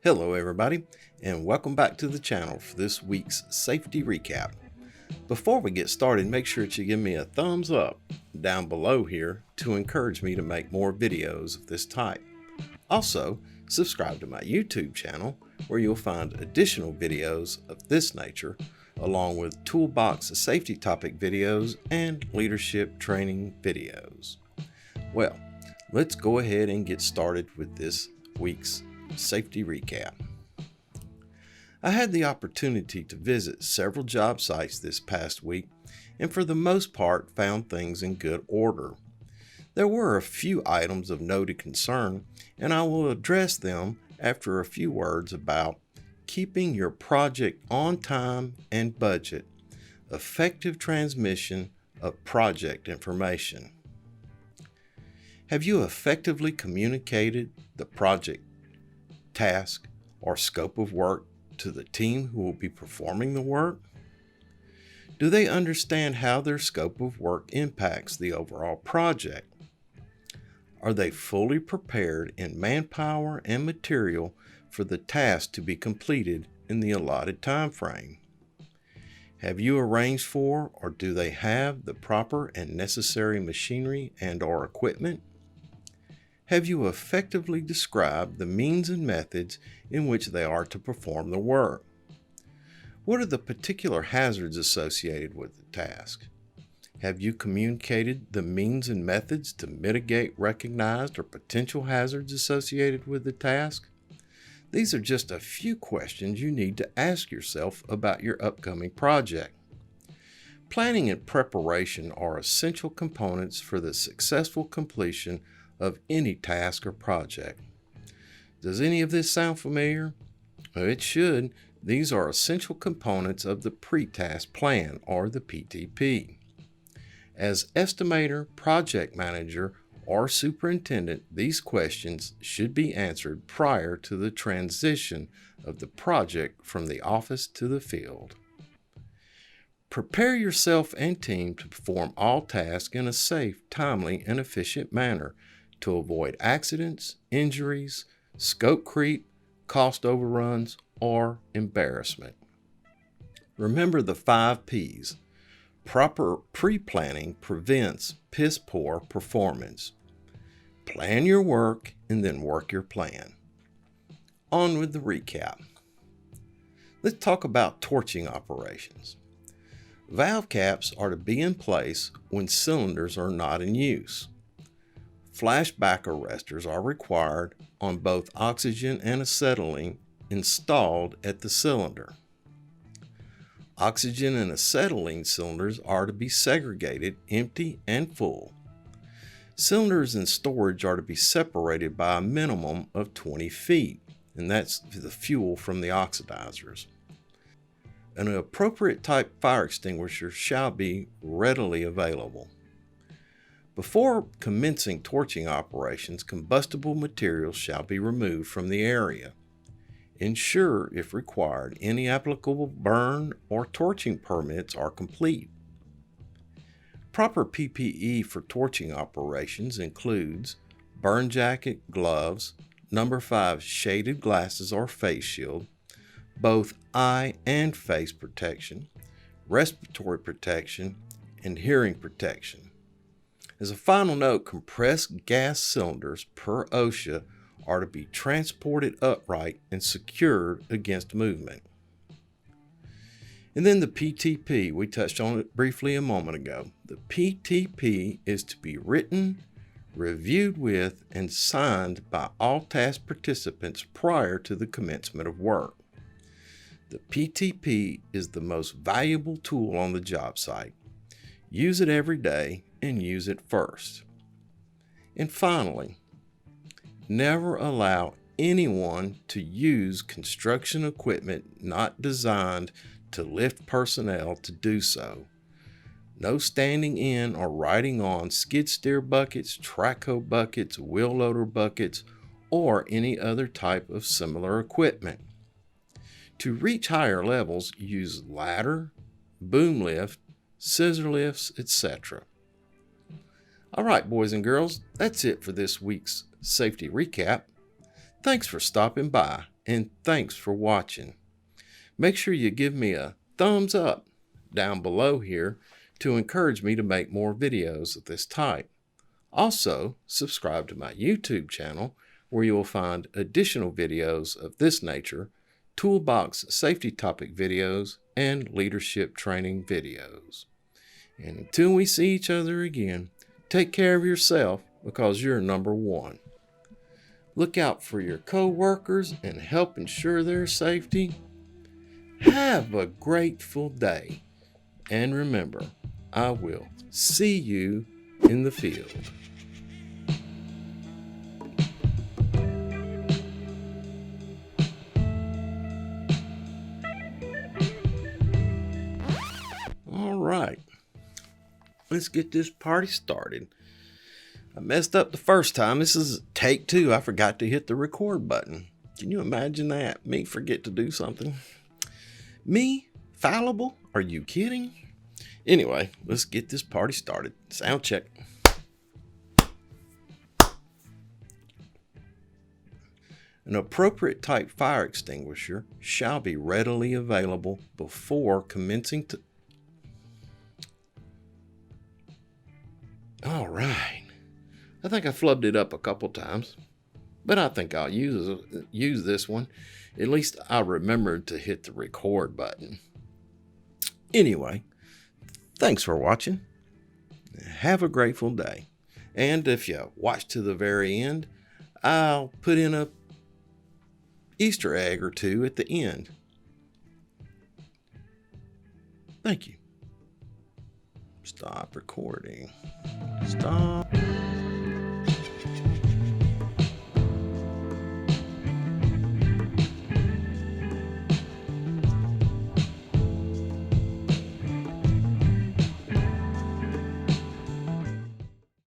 Hello everybody, and welcome back to the channel for this week's safety recap. Before we get started, make sure that you give me a thumbs up down below here to encourage me to make more videos of this type. Also, subscribe to my YouTube channel where you'll find additional videos of this nature, along with toolbox safety topic videos and leadership training videos. Well, let's go ahead and get started with this week's safety recap. I had the opportunity to visit several job sites this past week and for the most part found things in good order. There were a few items of noted concern, and I will address them after a few words about keeping your project on time and budget, effective transmission of project information. Have you effectively communicated the project task or scope of work to the team who will be performing the work? Do they understand how their scope of work impacts the overall project? Are they fully prepared in manpower and material for the task to be completed in the allotted time frame? Have you arranged for, or do they have, the proper and necessary machinery and/or equipment? Have you effectively described the means and methods in which they are to perform the work? What are the particular hazards associated with the task? Have you communicated the means and methods to mitigate recognized or potential hazards associated with the task? These are just a few questions you need to ask yourself about your upcoming project. Planning and preparation are essential components for the successful completion of any task or project. Does any of this sound familiar? Well, it should. These are essential components of the pre-task plan, or the PTP. As estimator, project manager, or superintendent, these questions should be answered prior to the transition of the project from the office to the field. Prepare yourself and team to perform all tasks in a safe, timely, and efficient manner to avoid accidents, injuries, scope creep, cost overruns, or embarrassment. Remember the 5 P's. Proper pre-planning prevents piss-poor performance. Plan your work and then work your plan. On with the recap. Let's talk about torching operations. Valve caps are to be in place when cylinders are not in use. Flashback arrestors are required on both oxygen and acetylene installed at the cylinder. Oxygen and acetylene cylinders are to be segregated, empty and full. Cylinders in storage are to be separated by a minimum of 20 feet, and that's the fuel from the oxidizers. An appropriate type fire extinguisher shall be readily available. Before commencing torching operations, combustible materials shall be removed from the area. Ensure, if required, any applicable burn or torching permits are complete. Proper PPE for torching operations includes burn jacket, gloves, number 5 shaded glasses or face shield, both eye and face protection, respiratory protection, and hearing protection. As a final note, compressed gas cylinders per OSHA are to be transported upright and secured against movement. And then the PTP, we touched on it briefly a moment ago. The PTP is to be written, reviewed with, and signed by all task participants prior to the commencement of work. The PTP is the most valuable tool on the job site. Use it every day and use it first. And finally, never allow anyone to use construction equipment not designed to lift personnel to do so. No standing in or riding on skid steer buckets, track hoe buckets, wheel loader buckets, or any other type of similar equipment. To reach higher levels, use ladder, boom lift, scissor lifts, etc. All right, boys and girls, that's it for this week's safety recap. Thanks for stopping by, and thanks for watching. Make sure you give me a thumbs up down below here to encourage me to make more videos of this type. Also, subscribe to my YouTube channel where you will find additional videos of this nature, toolbox safety topic videos, and leadership training videos. And until we see each other again, take care of yourself because you're number one. Look out for your co-workers and help ensure their safety. Have a grateful day. And remember, I will see you in the field. All right, let's get this party started. I messed up the first time. This is take 2. I forgot to hit the record button. Can you imagine that? Me forget to do something? Me? Fallible? Are you kidding? Anyway, let's get this party started. Sound check. An appropriate type fire extinguisher shall be readily available before commencing to... All right. I think I flubbed it up a couple times, but I think I'll use this one. At least I remembered to hit the record button. Anyway, thanks for watching. Have a grateful day. And if you watch to the very end, I'll put in a Easter egg or two at the end. Thank you. Stop recording. Stop.